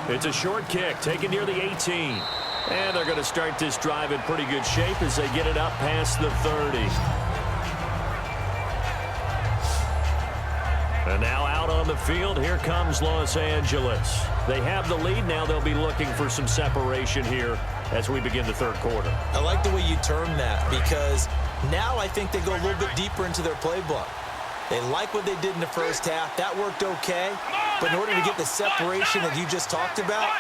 It's a short kick taken near the 18. And they're going to start this drive in pretty good shape as they get it up past the 30. And now out on the field, here comes Los Angeles. They have the lead. Now they'll be looking for some separation here as we begin the third quarter. I like the way you term that, because now I think they go a little bit deeper into their playbook. They like what they did in the first half. That worked okay. But in order to get the separation that you just talked about,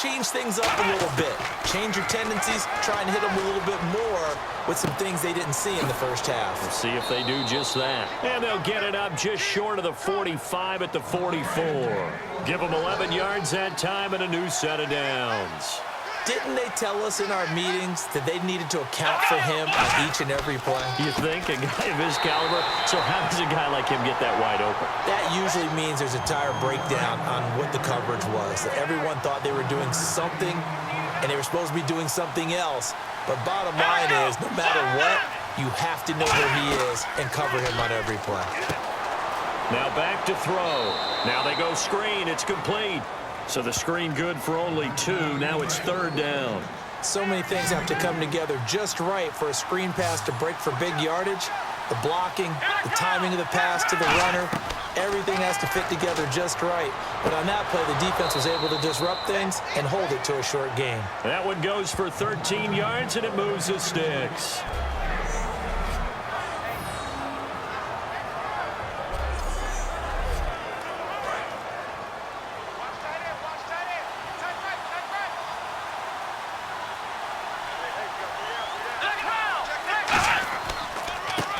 change things up a little bit. Change your tendencies. Try and hit them a little bit more with some things they didn't see in the first half. We'll see if they do just that. And they'll get it up just short of the 45 at the 44. Give them 11 yards that time and a new set of downs. Didn't they tell us in our meetings that they needed to account for him on each and every play? You think? A guy of his caliber? So how does a guy like him get that wide open? That usually means there's a entire breakdown on what the coverage was. That everyone thought they were doing something, and they were supposed to be doing something else. But bottom line is, no matter what, you have to know where he is and cover him on every play. Now back to throw. Now they go screen. It's complete. So the screen good for only 2. Now it's third down. So many things have to come together just right for a screen pass to break for big yardage. The blocking, the timing of the pass to the runner, everything has to fit together just right. But on that play, the defense was able to disrupt things and hold it to a short gain. That one goes for 13 yards, and it moves the sticks.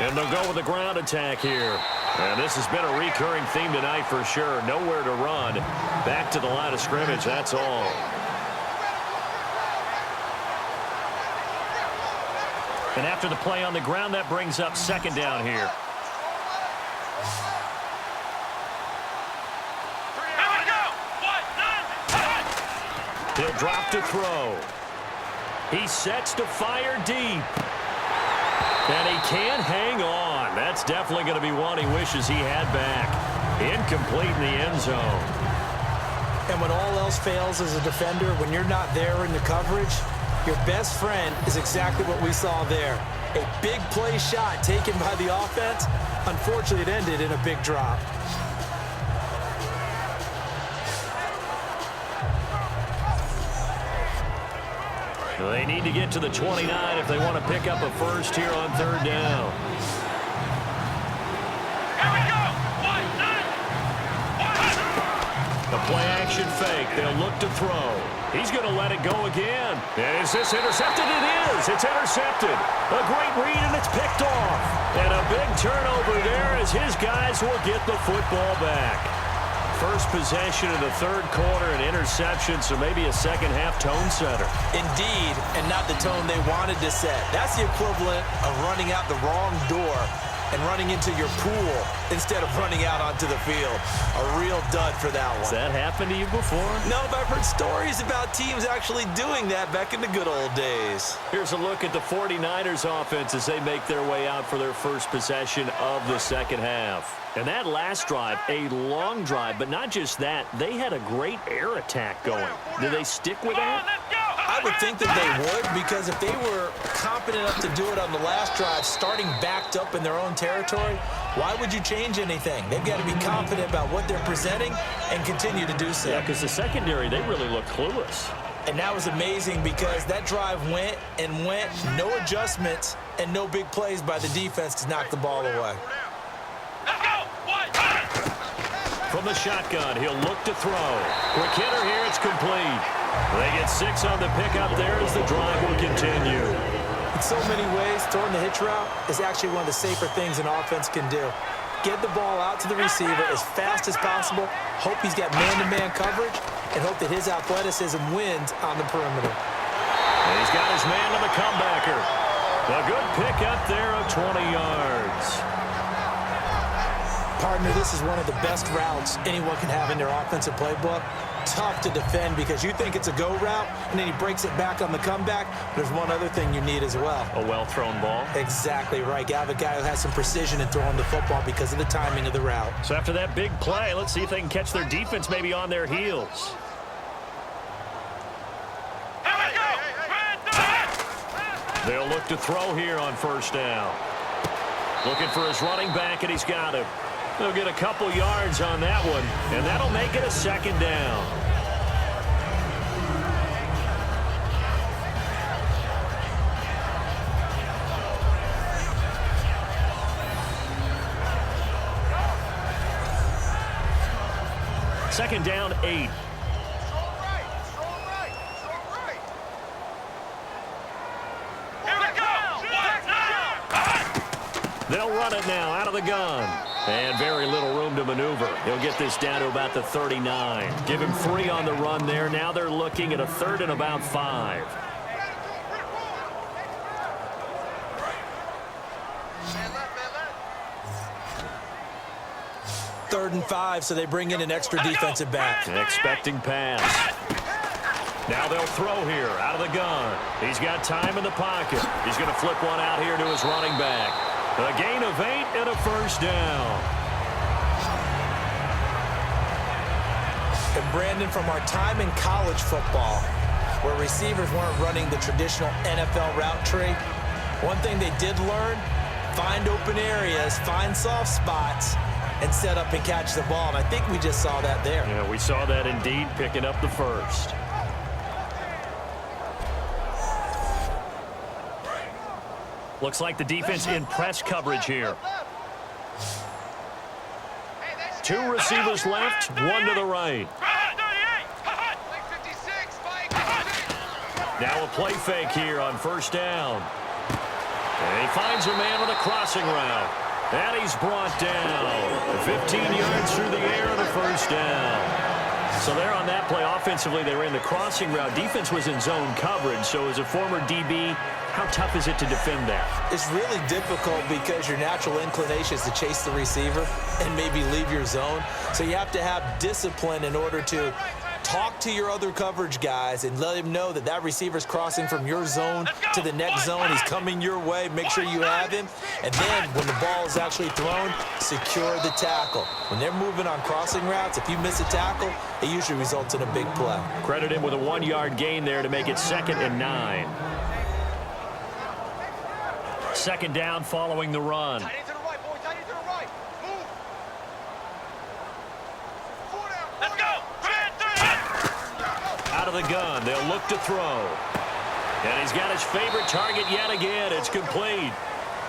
And they'll go with a ground attack here. And this has been a recurring theme tonight for sure. Nowhere to run. Back to the line of scrimmage, that's all. And after the play on the ground, that brings up second down here. He'll drop to throw. He sets to fire deep. And he can't hang on. That's definitely going to be one he wishes he had back. Incomplete in the end zone. And when all else fails as a defender, when you're not there in the coverage, your best friend is exactly what we saw there. A big play shot taken by the offense. Unfortunately, it ended in a big drop. They need to get to the 29 if they want to pick up a first here on third down. Here we go. The play-action fake. They'll look to throw. He's going to let it go again. And is this intercepted? It is. It's intercepted. A great read, and it's picked off. And a big turnover there as his guys will get the football back. First possession of the third quarter, an interception, so maybe a second-half tone setter. Indeed, and not the tone they wanted to set. That's the equivalent of running out the wrong door and running into your pool instead of running out onto the field. A real dud for that one. Has that happened to you before? No, but I've heard stories about teams actually doing that back in the good old days. Here's a look at the 49ers offense as they make their way out for their first possession of the second half. And that last drive, a long drive, but not just that, they had a great air attack going. Do they stick with that? I would think that they would, because if they were competent enough to do it on the last drive, starting backed up in their own territory, why would you change anything? They've got to be confident about what they're presenting and continue to do so. Yeah, because the secondary, they really look clueless. And that was amazing because that drive went and went, no adjustments and no big plays by the defense to knock the ball away. From the shotgun, he'll look to throw. Quick hitter here, it's complete. They get 6 on the pickup there as the drive will continue. In so many ways, throwing the hitch route is actually one of the safer things an offense can do. Get the ball out to the receiver as fast as possible, hope he's got man-to-man coverage, and hope that his athleticism wins on the perimeter. And he's got his man on the comebacker. A good pickup there of 20 yards. Partner, this is one of the best routes anyone can have in their offensive playbook. Tough to defend because you think it's a go route, and then he breaks it back on the comeback. There's one other thing you need as well. A well-thrown ball. Exactly right. You have a guy who has some precision in throwing the football because of the timing of the route. So after that big play, let's see if they can catch their defense maybe on their heels. They'll look to throw here on first down. Looking for his running back, and he's got him. They'll get a couple yards on that one, and that'll make it a second down. Second down, 8. They'll run it now out of the gun. And very little room to maneuver. He'll get this down to about the 39. Give him 3 on the run there. Now they're looking at a 3rd and about 5. Third and 5, so they bring in an extra defensive back. Expecting pass. Now they'll throw here out of the gun. He's got time in the pocket. He's going to flip one out here to his running back. A gain of 8 and a first down. And Brandon, from our time in college football, where receivers weren't running the traditional NFL route tree, one thing they did learn, find open areas, find soft spots, and set up and catch the ball. And I think we just saw that there. Yeah, we saw that indeed, picking up the first. Looks like the defense in press coverage here. 2 receivers left, 1 to the right. Now a play fake here on first down. And he finds a man with a crossing route. And he's brought down. 15 yards through the air and a first down. So there on that play, offensively, they ran the crossing route. Defense was in zone coverage. So as a former DB, how tough is it to defend that? It's really difficult because your natural inclination is to chase the receiver and maybe leave your zone. So you have to have discipline in order to talk to your other coverage guys and let him know that that receiver's crossing from your zone to the next zone. He's coming your way. Make sure you have him. And then when the ball is actually thrown, secure the tackle. When they're moving on crossing routes, if you miss a tackle, it usually results in a big play. Credit him with a 1-yard gain there to make it 2nd and 9. Second down following the run. Out of the gun, they'll look to throw. And he's got his favorite target yet again. It's complete.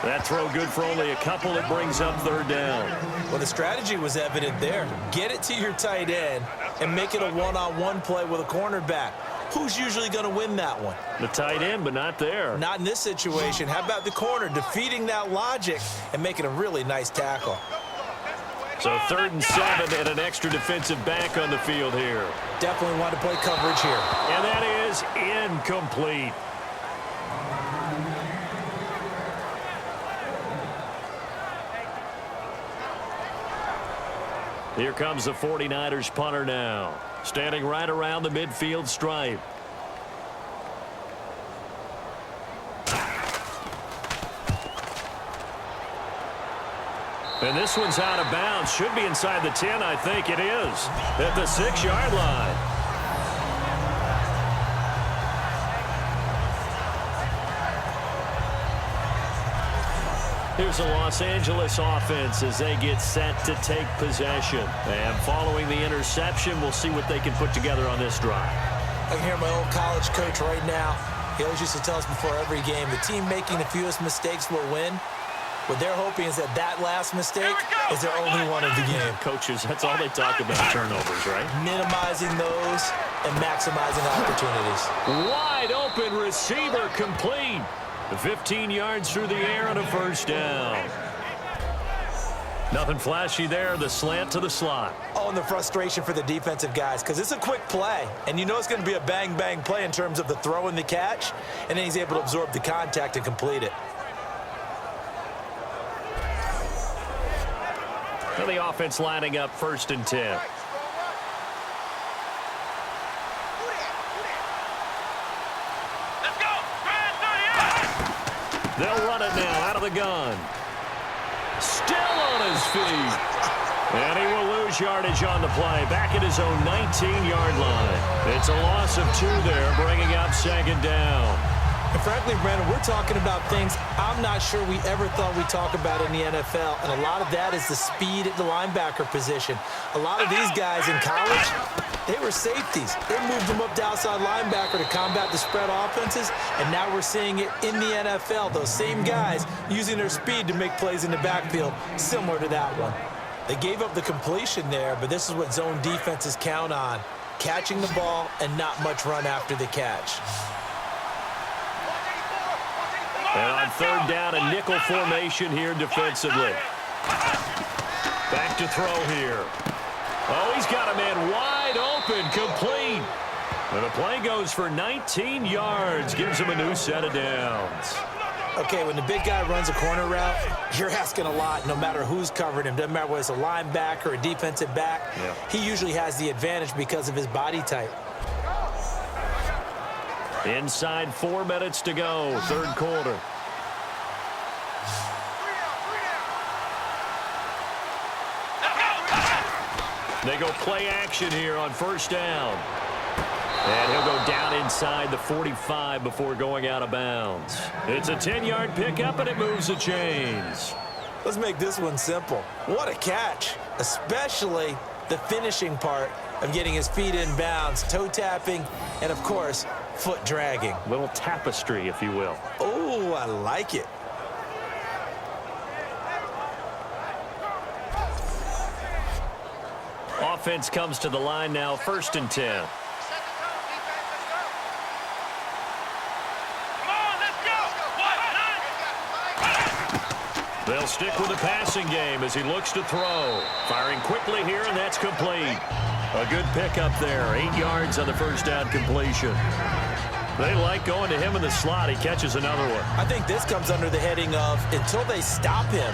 That throw good for only a couple. It brings up 3rd down. Well, the strategy was evident there. Get it to your tight end and make it a one-on-one play with a cornerback. Who's usually going to win that one? The tight end, but not there. Not in this situation. How about the corner defeating that logic and making a really nice tackle? So 3rd and 7 and an extra defensive back on the field here. Definitely want to play coverage here. And that is incomplete. Here comes the 49ers punter now. Standing right around the midfield stripe. And this one's out of bounds. Should be inside the 10, I think it is. At the 6-yard line. Here's the Los Angeles offense as they get set to take possession. And following the interception, we'll see what they can put together on this drive. I can hear my old college coach right now. He always used to tell us before every game, the team making the fewest mistakes will win. What they're hoping is that last mistake is their only one of the game. Coaches, that's all they talk about, turnovers, right? Minimizing those and maximizing opportunities. Wide open receiver complete. 15 yards through the air and a first down. Nothing flashy there. The slant to the slot. Oh, and the frustration for the defensive guys because it's a quick play. And you know it's going to be a bang-bang play in terms of the throw and the catch. And then he's able to absorb the contact and complete it. And the offense lining up 1st and 10. They'll run it now out of the gun. Still on his feet. And he will lose yardage on the play. Back at his own 19-yard line. It's a loss of 2 there, bringing up 2nd down. And frankly, Brandon, we're talking about things I'm not sure we ever thought we'd talk about in the NFL, and a lot of that is the speed at the linebacker position. A lot of these guys in college, they were safeties. They moved them up to outside linebacker to combat the spread offenses, and now we're seeing it in the NFL. Those same guys using their speed to make plays in the backfield, similar to that one. They gave up the completion there, but this is what zone defenses count on, catching the ball and not much run after the catch. And on third down, a nickel formation here defensively. Back to throw here. Oh, he's got a man wide open, complete. And the play goes for 19 yards, gives him a new set of downs. Okay, when the big guy runs a corner route, you're asking a lot no matter who's covering him. Doesn't matter whether it's a linebacker or a defensive back. Yeah. He usually has the advantage because of his body type. Inside 4 minutes to go, third quarter. They go play action here on first down. And he'll go down inside the 45 before going out of bounds. It's a 10-yard pickup, and it moves the chains. Let's make this one simple. What a catch, especially the finishing part of getting his feet in bounds, toe tapping, and, of course, foot dragging. Little tapestry, if you will. Oh, I like it. Offense comes to the line now, 1st and 10. They'll stick with the passing game as he looks to throw. Firing quickly here, and that's complete. A good pickup there. 8 yards on the first down completion. They like going to him in the slot. He catches another one. I think this comes under the heading of until they stop him,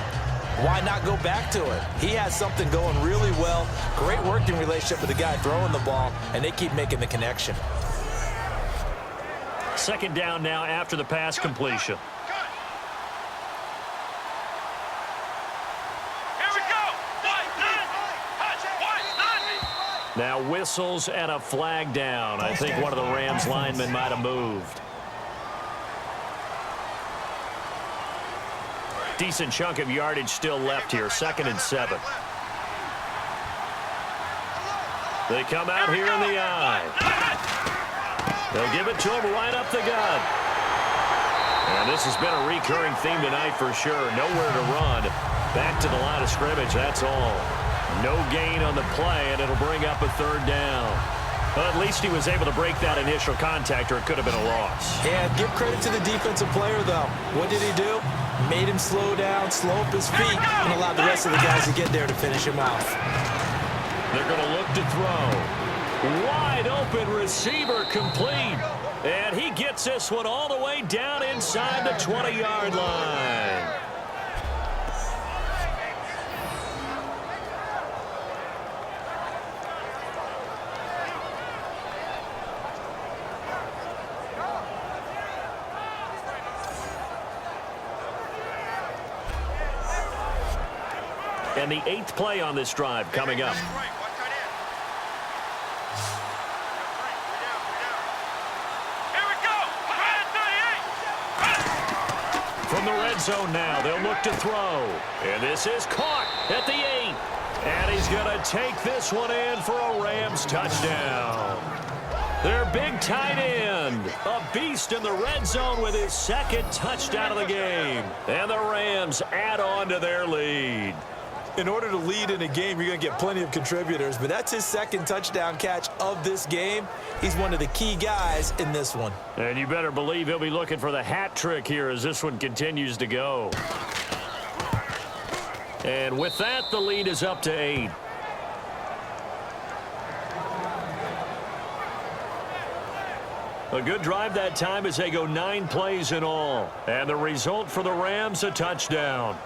why not go back to it? He has something going really well. Great working relationship with the guy throwing the ball, and they keep making the connection. Second down now after the pass completion. Now whistles and a flag down. I think one of the Rams linemen might have moved. Decent chunk of yardage still left here. 2nd and 7. They come out here in the eye. They'll give it to him right up the gut. And this has been a recurring theme tonight for sure. Nowhere to run. Back to the line of scrimmage, that's all. No gain on the play, and it'll bring up a 3rd down. Well, at least he was able to break that initial contact, or it could have been a loss. Yeah, give credit to the defensive player, though. What did he do? Made him slow down, slow up his feet, and allowed the rest of the guys to get there to finish him off. They're going to look to throw. Wide open receiver complete. And he gets this one all the way down inside the 20-yard line. And the 8th play on this drive coming up. From the red zone now, they'll look to throw. And this is caught at the 8. And he's going to take this one in for a Rams touchdown. Their big tight end, a beast in the red zone with his 2nd touchdown of the game. And the Rams add on to their lead. In order to lead in a game, you're going to get plenty of contributors, but that's his 2nd touchdown catch of this game. He's one of the key guys in this one. And you better believe he'll be looking for the hat trick here as this one continues to go. And with that, the lead is up to 8. A good drive that time as they go 9 plays in all. And the result for the Rams, a touchdown.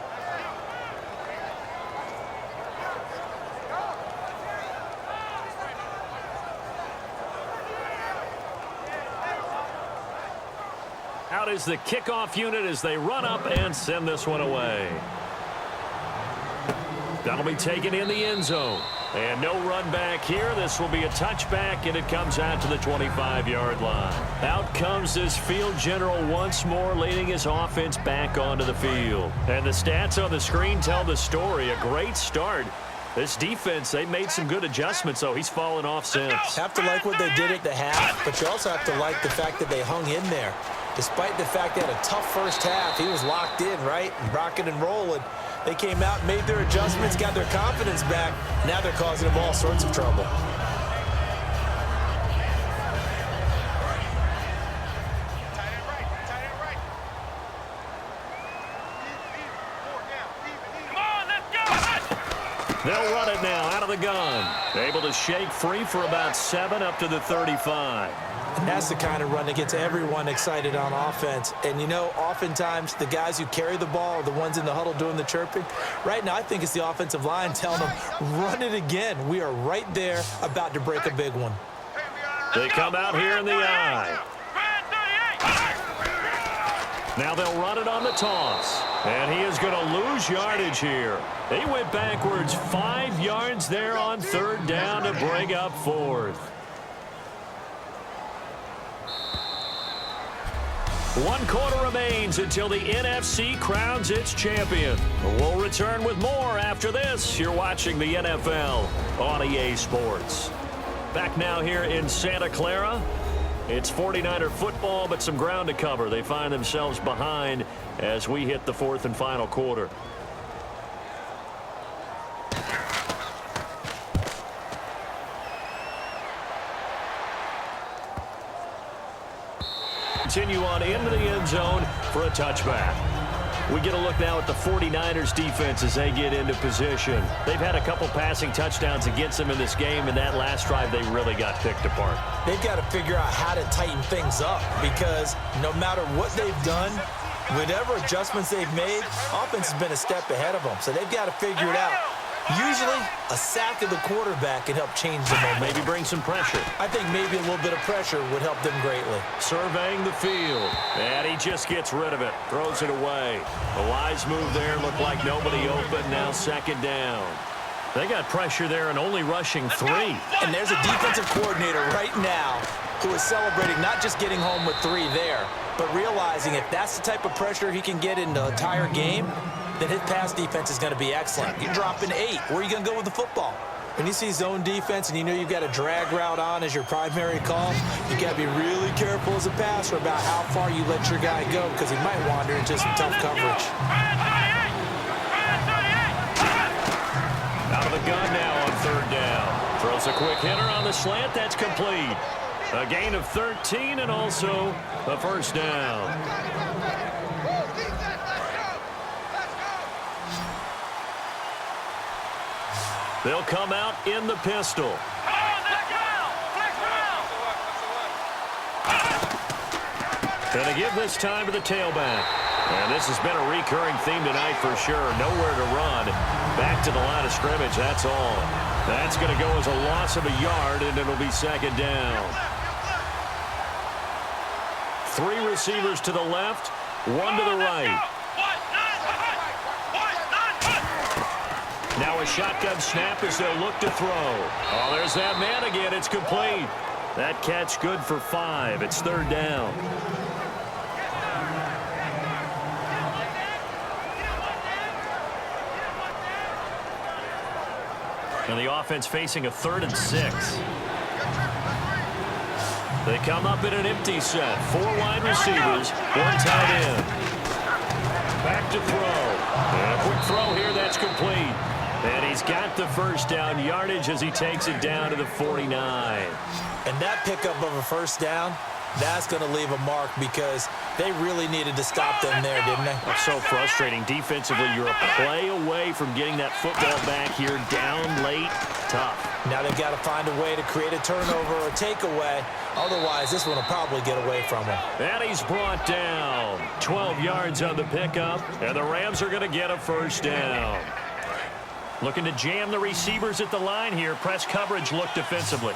Out is the kickoff unit as they run up and send this one away. That'll be taken in the end zone. And no run back here. This will be a touchback, and it comes out to the 25-yard line. Out comes this field general once more, leading his offense back onto the field. And the stats on the screen tell the story. A great start. This defense, they made some good adjustments, so he's fallen off since. Have to like what they did at the half, but you also have to like the fact that they hung in there. Despite the fact they had a tough first half, he was locked in, right? Rocking and rolling. They came out, made their adjustments, got their confidence back. Now they're causing them all sorts of trouble. They'll run it now out of the gun. Able to shake free for about 7 up to the 35. And that's the kind of run that gets everyone excited on offense. And, you know, oftentimes the guys who carry the ball are the ones in the huddle doing the chirping. Right now, I think it's the offensive line telling them, run it again. We are right there about to break a big one. They come out here in the eye. Now they'll run it on the toss. And he is going to lose yardage here. He went backwards 5 yards there on 3rd down to bring up 4th. 1 quarter remains until the NFC crowns its champion. We'll return with more after this. You're watching the NFL on EA Sports. Back now here in Santa Clara. It's 49er football, but some ground to cover. They find themselves behind as we hit the 4th and final quarter. Continue on into the end zone for a touchback. We get a look now at the 49ers defense as they get into position. They've had a couple passing touchdowns against them in this game, and that last drive they really got picked apart. They've got to figure out how to tighten things up because no matter what they've done, whatever adjustments they've made, offense has been a step ahead of them. So they've got to figure it out. Usually, a sack of the quarterback can help change the momentum. Maybe bring some pressure. I think maybe a little bit of pressure would help them greatly. Surveying the field. And he just gets rid of it. Throws it away. A wise move there. Looked like nobody open. Now 2nd down. They got pressure there and only rushing 3. And there's a defensive coordinator right now who is celebrating not just getting home with 3 there, but realizing if that's the type of pressure he can get in the entire game, then his pass defense is going to be excellent. You're dropping 8. Where are you going to go with the football? When you see zone defense and you know you've got a drag route on as your primary call, you got to be really careful as a passer about how far you let your guy go because he might wander into some tough coverage. Out of the gun now on 3rd down. Throws a quick hitter on the slant. That's complete. A gain of 13 and also a 1st down. They'll come out in the pistol. Going to give this time to the tailback. And this has been a recurring theme tonight for sure. Nowhere to run. Back to the line of scrimmage, that's all. That's going to go as a loss of a yard, and it'll be 2nd down. 3 receivers to the left, 1 to the right. Now a shotgun snap as they'll look to throw. Oh, there's that man again. It's complete. That catch good for 5. It's 3rd down. And the offense facing a 3rd and 6. They come up in an empty set. 4 wide receivers, 1 tight end. Back to throw. And a quick throw here. That's complete. And he's got the 1st down yardage as he takes it down to the 49. And that pickup of a 1st down, that's going to leave a mark because they really needed to stop them there, didn't they? That's so frustrating. Defensively, you're a play away from getting that football back here. Down late, tough. Now they've got to find a way to create a turnover or takeaway. Otherwise, this one will probably get away from them. And he's brought down. 12 yards on the pickup, and the Rams are going to get a 1st down. Looking to jam the receivers at the line here. Press coverage look defensively.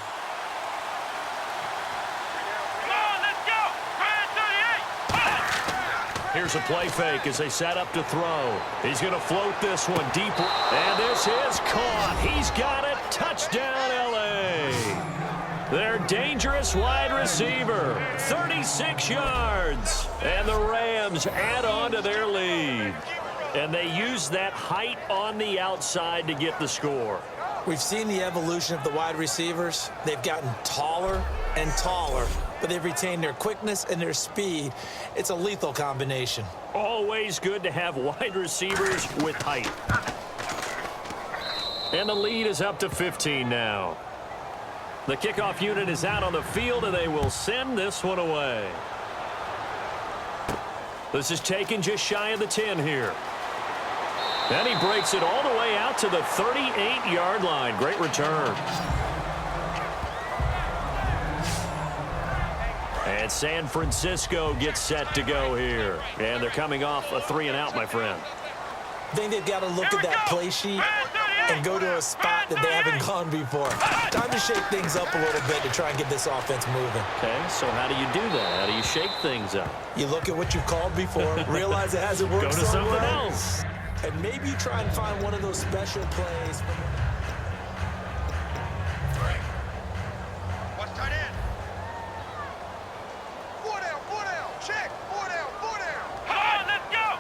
Here's a play fake as they set up to throw. He's going to float this one deep. And this is caught. He's got it. touchdown, L.A. Their dangerous wide receiver, 36 yards. And the Rams add on to their lead. And they use that height on the outside to get the score. We've seen the evolution of the wide receivers. They've gotten taller and taller, but they've retained their quickness and their speed. It's a lethal combination. Always good to have wide receivers with height. And the lead is up to 15 now. The kickoff unit is out on the field, and they will send this one away. This is taken just shy of the 10 here. And he breaks it all the way out to the 38-yard line. Great return. And San Francisco gets set to go here. And they're coming off a 3-and-out, my friend. I think they've got to look at that play sheet and go to a spot that they haven't gone before. Time to shake things up a little bit to try and get this offense moving. Okay, so how do you do that? How do you shake things up? You look at what you've called before, realize it hasn't worked Go to something well, else. and maybe you try and find one of those special plays. Watch tight end. 4 down, 4 down. Check. 4 down, 4 down. Come on, let's go.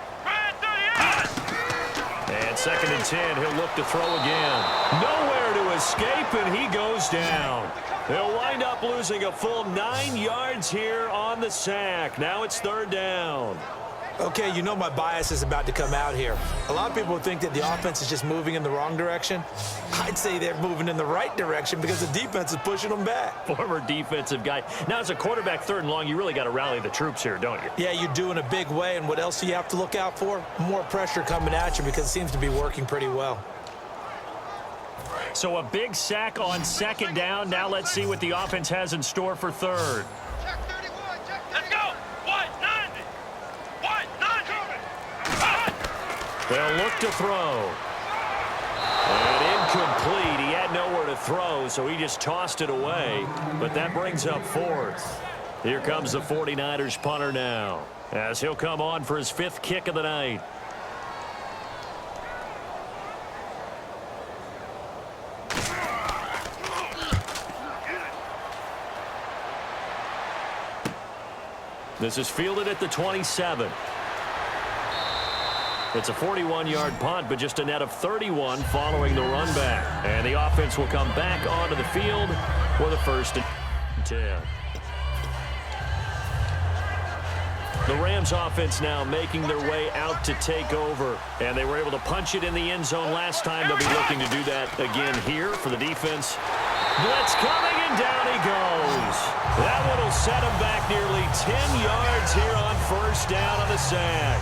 And 2nd and 10, he'll look to throw again. Nowhere to escape, and he goes down. They'll wind up losing a full 9 yards here on the sack. Now it's 3rd down. Okay, you know my bias is about to come out here. A lot of people think that the offense is just moving in the wrong direction. I'd say they're moving in the right direction because the defense is pushing them back. Former defensive guy. Now, as a quarterback 3rd and long, you really got to rally the troops here, don't you? Yeah, you do in a big way, and what else do you have to look out for? More pressure coming at you because it seems to be working pretty well. So a big sack on 2nd down. Now let's see what the offense has in store for 3rd. Check 31, check 31. Let's go. 190. 190. They'll look to throw. And incomplete. He had nowhere to throw, so he just tossed it away. But that brings up 4th. Here comes the 49ers punter now, as he'll come on for his 5th kick of the night. This is fielded at the 27. It's a 41-yard punt, but just a net of 31 following the run back. And the offense will come back onto the field for the 1st and 10. The Rams offense now making their way out to take over. And they were able to punch it in the end zone last time. They'll be looking to do that again here for the defense. Blitz coming, and down he goes. That one will set him back nearly 10 yards here on 1st down on the sack.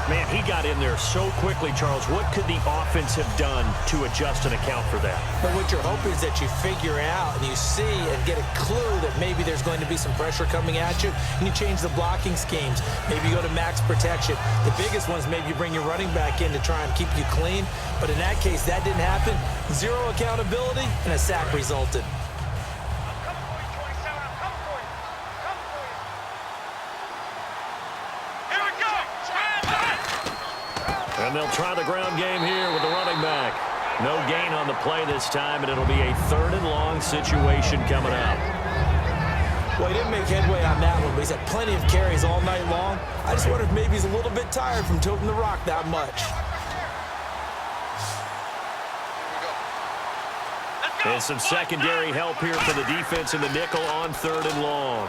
Man, he got in there so quickly, Charles. What could the offense have done to adjust and account for that? But what you're hoping is that you figure out and you see and get a clue that maybe there's going to be some pressure coming at you, and you change the blocking schemes. Maybe you go to max protection. The biggest one is maybe you bring your running back in to try and keep you clean. But in that case, that didn't happen. 0 accountability, and a sack resulted. And they'll try the ground game here with the running back. No gain on the play this time, and it'll be a 3rd and long situation coming up. Well, he didn't make headway on that one, but he's had plenty of carries all night long. I just wonder if maybe he's a little bit tired from tilting the rock that much. And some secondary help here for the defense in the nickel on 3rd and long.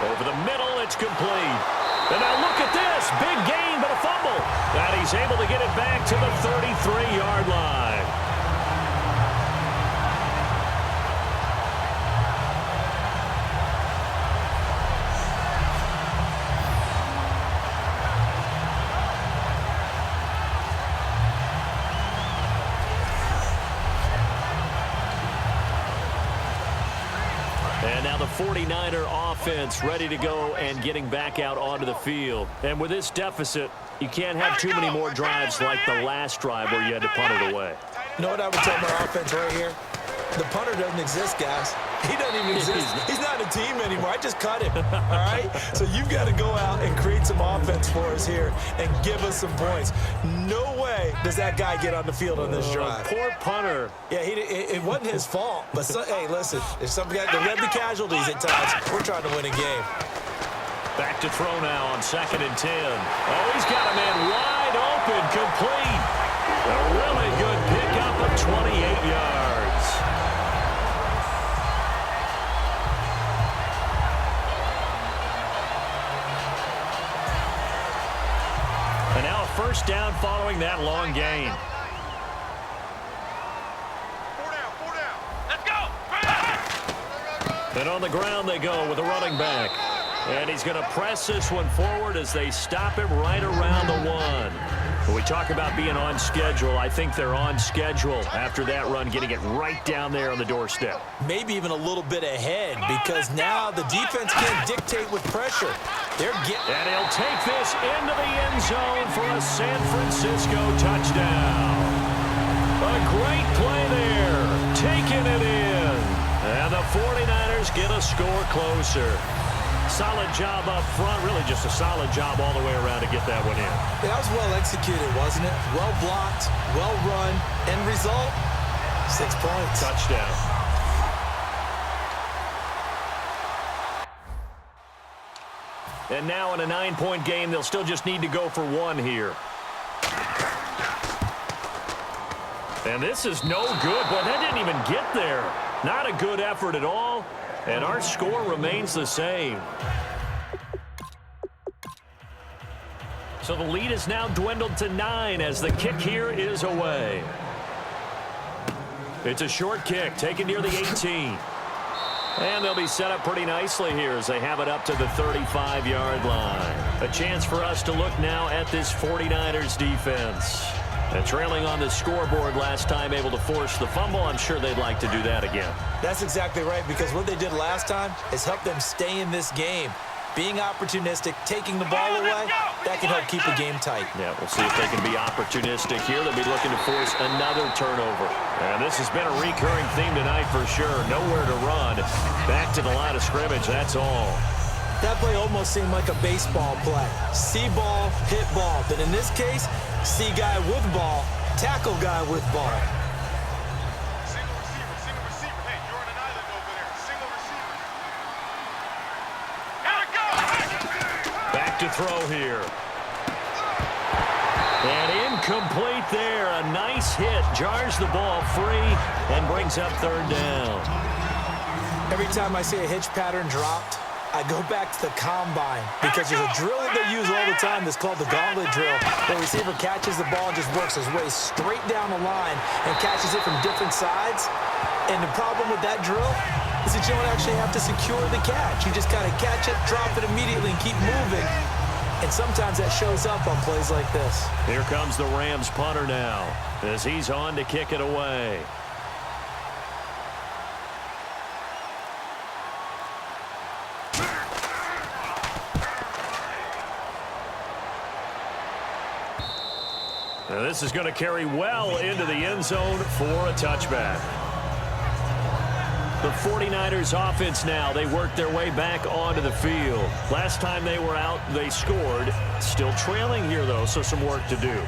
Over the middle, it's complete. And now look at this. Big gain, but a fumble. And he's able to get it back to the 33-yard line. And now the 49er offense ready to go and getting back out onto the field. And with this deficit, you can't have too many more drives like the last drive where you had to punt it away. You know what I would tell my offense right here? The punter doesn't exist, guys. He doesn't even exist. He's not a team anymore. I just cut him, all right? So you've got to go out and create some offense for us here and give us some points. No way does that guy get on the field on this drive. Poor punter. Yeah, it wasn't his fault. But, hey, listen, if some guy, there will be casualties at times. We're trying to win a game. Back to throw now on 2nd and 10. Oh, he's got a man wide open, complete. A really good pickup of 28 yards. And now a first down following that long gain. 4 down. Let's go. And on the ground they go with a running back. And he's going to press this one forward as they stop him right around the 1. When we talk about being on schedule, I think they're on schedule after that run, getting it right down there on the doorstep. Maybe even a little bit ahead because now the defense can't dictate with pressure. They're getting... And he'll take this into the end zone for a San Francisco touchdown. A great play there, taking it in. And the 49ers get a score closer. Solid job up front, really just a solid job all the way around to get that one in. Yeah, that was well executed, wasn't it? Well blocked, well run. End result, 6 points. Touchdown. And now in a 9-point game, they'll still just need to go for 1 here. And this is no good. Boy, that didn't even get there. Not a good effort at all. And our score remains the same. So the lead is now dwindled to 9 as the kick here is away. It's a short kick taken near the 18. And they'll be set up pretty nicely here as they have it up to the 35-yard line. A chance for us to look now at this 49ers defense. And trailing on the scoreboard last time, able to force the fumble. I'm sure they'd like to do that again. That's exactly right, because what they did last time is help them stay in this game. Being opportunistic, taking the ball away, that can help keep a game tight. Yeah, we'll see if they can be opportunistic here. They'll be looking to force another turnover. And this has been a recurring theme tonight for sure. Nowhere to run. Back to the line of scrimmage, that's all. That play almost seemed like a baseball play. See ball, hit ball. But in this case, see guy with ball, tackle guy with ball. Single receiver. Hey, you're on an island over there. Single receiver. Gotta go. Back to throw here. And incomplete there. A nice hit. Jars the ball free and brings up 3rd down. Every time I see a hitch pattern dropped, I go back to the combine because there's a drill that they use all the time that's called the gauntlet drill. The receiver catches the ball and just works his way straight down the line and catches it from different sides. And the problem with that drill is that you don't actually have to secure the catch. You just kind of catch it, drop it immediately, and keep moving. And sometimes that shows up on plays like this. Here comes the Rams punter now as he's on to kick it away. Now this is going to carry well into the end zone for a touchback. The 49ers offense now, they work their way back onto the field. Last time they were out, they scored. Still trailing here, though, so some work to do.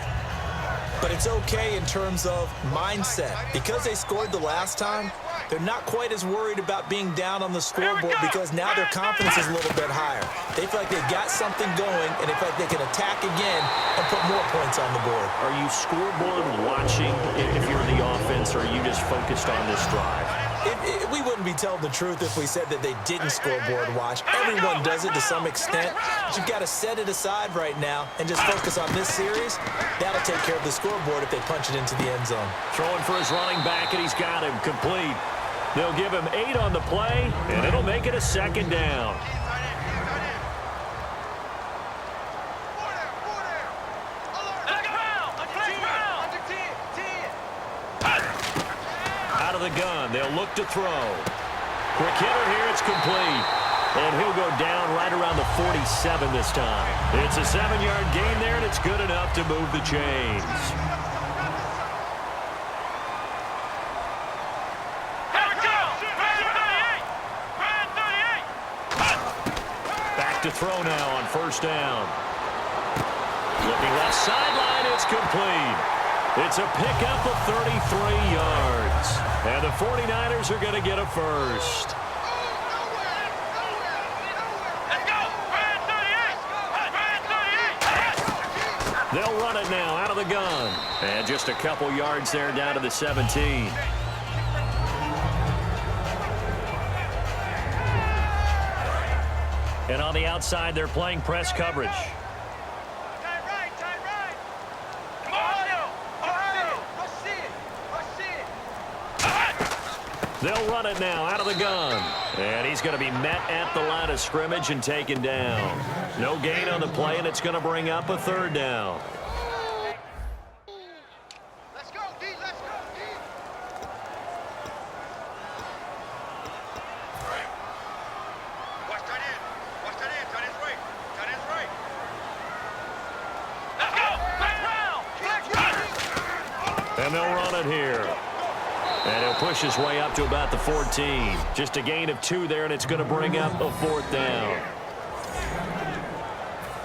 But it's okay in terms of mindset. Because they scored the last time, they're not quite as worried about being down on the scoreboard because now their confidence is a little bit higher. They feel like they've got something going, and they feel like they can attack again and put more points on the board. Are you scoreboard watching if you're the offense, or are you just focused on this drive? We wouldn't be telling the truth if we said that they didn't scoreboard watch. Everyone does it to some extent, but you've got to set it aside right now and just focus on this series. That'll take care of the scoreboard if they punch it into the end zone. Throwing for his running back, and he's got him complete. They'll give him 8 on the play, and it'll make it a 2nd down. Out of the gun, they'll look to throw. Quick hitter here, it's complete. And he'll go down right around the 47 this time. It's a 7-yard gain there, and it's good enough to move the chains. back to throw now on first down. Looking left sideline, it's complete. It's a pickup of 33 yards. And the 49ers are going to get a first. They'll run it now out of the gun. And just a couple yards there down to the 17. And on the outside, they're playing press coverage. They'll run it now out of the gun. And he's going to be met at the line of scrimmage and taken down. No gain on the play, and it's going to bring up a third down. Let's go, D. Let's go, D. Watch that in. Watch that in. Tight end's right. Tight end's right. Let's go. And they'll run it here. And he'll push his way up to about the 14. Just a gain of 2 there, and it's going to bring up a fourth down.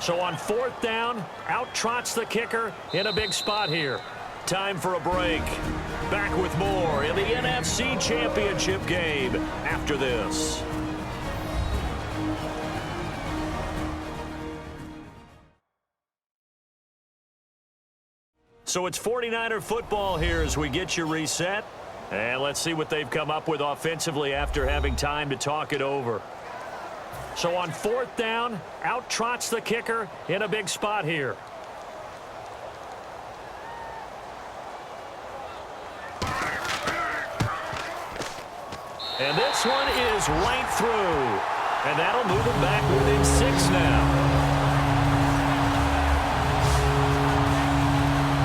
So on fourth down, out trots the kicker in a big spot here. Time for a break. Back with more in the NFC Championship game after this. So it's 49er football here as we get you reset. And let's see what they've come up with offensively after having time to talk it over. So on fourth down, out trots the kicker in a big spot here. And this one is right through. And that'll move them back within 6 now.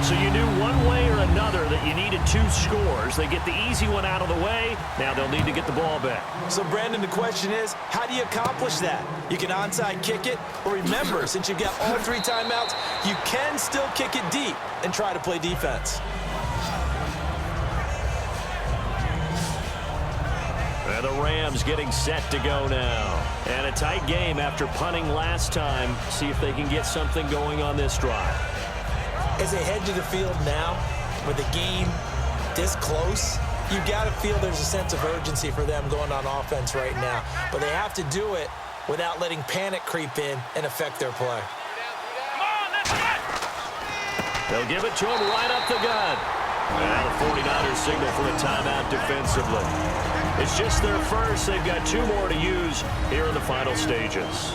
So you knew one way or another that you needed 2 scores. They get the easy one out of the way. Now they'll need to get the ball back. So, Brandon, the question is, how do you accomplish that? You can onside kick it, or remember, since you've got all 3 timeouts, you can still kick it deep and try to play defense. And the Rams getting set to go now. And a tight game after punting last time. See if they can get something going on this drive. As they head to the field now, with the game this close, you've got to feel there's a sense of urgency for them going on offense right now. But they have to do it without letting panic creep in and affect their play. They'll give it to him right up the gut. Now the 49ers signal for a timeout defensively. It's just their first. They've got 2 more to use here in the final stages.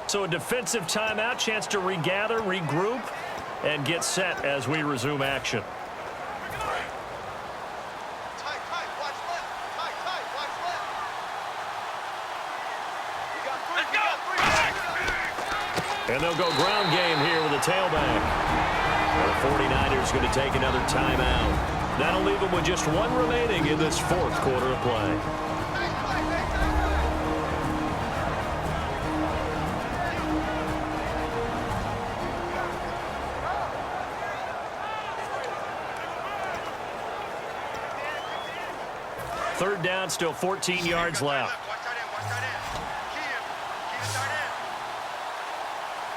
So a defensive timeout, chance to regather, regroup, and get set as we resume action. Tight, watch left. Tight, watch left. We got 3. And they'll go ground game here with a tailback. The 49ers going to take another timeout. That'll leave them with just 1 remaining in this 4th quarter of play. Third down, still 14 yards left. Watch that in. Key him tight end.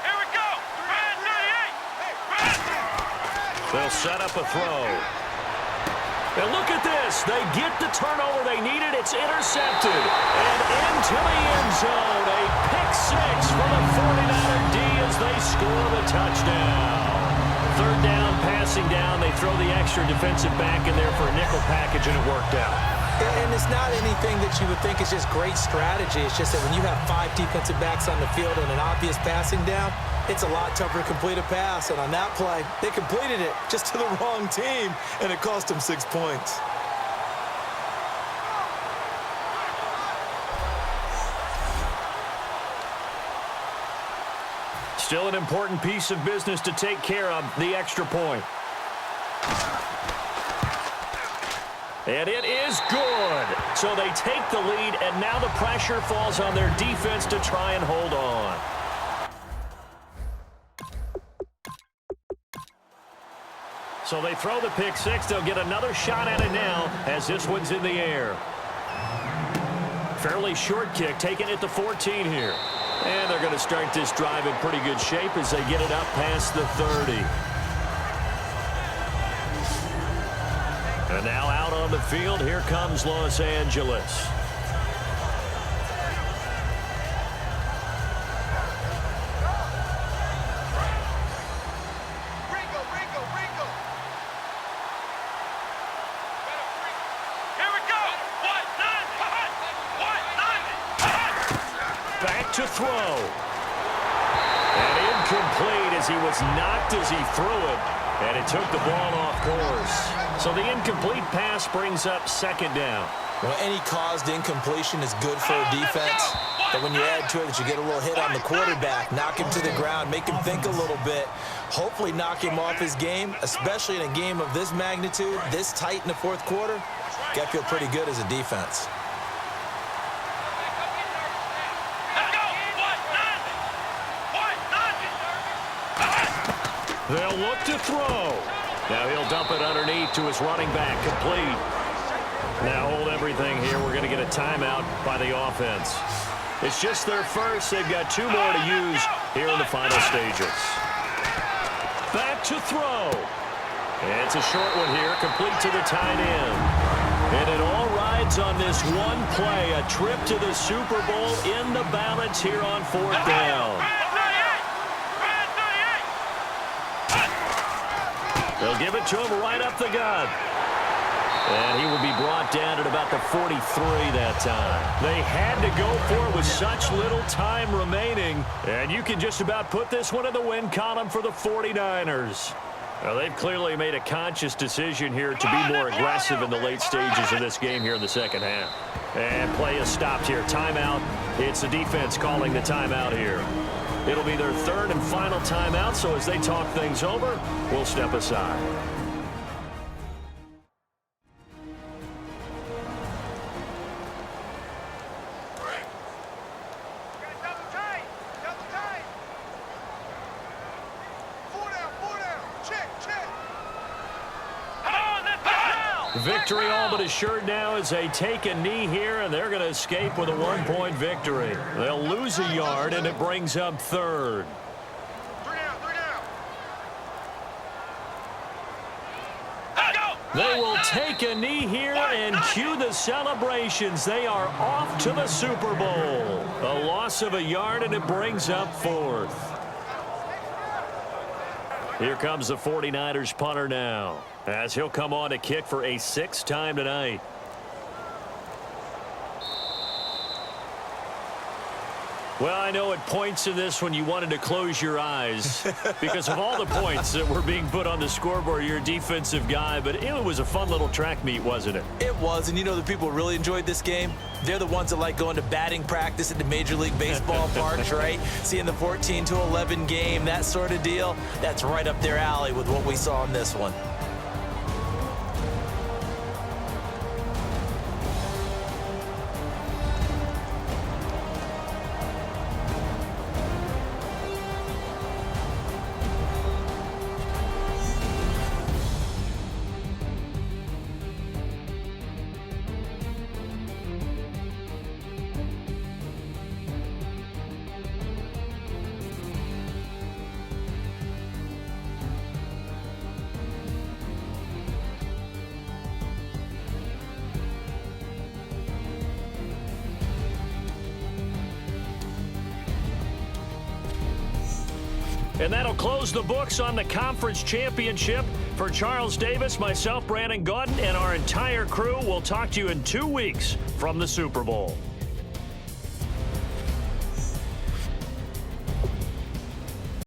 Here we go. They'll set up a throw. And look at this. They get the turnover they needed. It's intercepted. And into the end zone. A pick 6 for the 49er D as they score the touchdown. Third down, passing down. They throw the extra defensive back in there for a nickel package, and it worked out. And it's not anything that you would think is just great strategy. It's just that when you have 5 defensive backs on the field and an obvious passing down, it's a lot tougher to complete a pass. And on that play, they completed it just to the wrong team, and it cost them 6 points. Still an important piece of business to take care of, the extra point. And it is good. So they take the lead, and now the pressure falls on their defense to try and hold on. So they throw the pick six. They'll get another shot at it now as this one's in the air. Fairly short kick, taking it to 14 here. And they're going to start this drive in pretty good shape as they get it up past the 30. And now out on the field, here comes Los Angeles. Back to throw. And incomplete as he was knocked as he threw it. And it took the ball off course. So the incomplete pass brings up second down. Well, any caused incompletion is good for a defense. But when you add to it that you get a little hit on the quarterback, knock him to the ground, make him think a little bit, hopefully knock him off his game, especially in a game of this magnitude, this tight in the fourth quarter, got to feel pretty good as a defense. They'll look to throw. Now he'll dump it underneath to his running back, complete. Now hold everything here. We're going to get a timeout by the offense. It's just their first. They've got two more to use here in the final stages. Back to throw. And it's a short one here, complete to the tight end. And it all rides on this one play, a trip to the Super Bowl in the balance here on fourth down. They'll give it to him right up the gut. And he will be brought down at about the 43 that time. They had to go for it with such little time remaining. And you can just about put this one in the win column for the 49ers. Now, they've clearly made a conscious decision here to be more aggressive in the late stages of this game here in the second half. And play is stopped here. Timeout. It's the defense calling the timeout here. It'll be their third and final timeout, so as they talk things over, we'll step aside. Victory all but assured now as they take a knee here, and they're going to escape with a one-point victory. They'll lose a yard, and it brings up third. They will take a knee here and cue the celebrations. They are off to the Super Bowl. A loss of a yard, and it brings up fourth. Here comes the 49ers punter now, as he'll come on to kick for a sixth time tonight. Well, I know at points in this when you wanted to close your eyes because of all the points that were being put on the scoreboard. You're a defensive guy, but it was a fun little track meet, wasn't it? It was, and you know the people who really enjoyed this game? They're the ones that like going to batting practice at the Major League Baseball parks, right? Seeing the 14-11 game, that sort of deal. That's right up their alley with what we saw in this one. And that'll close the books on the conference championship. For Charles Davis, myself, Brandon Gaudin, and our entire crew, we'll talk to you in 2 weeks from the Super Bowl.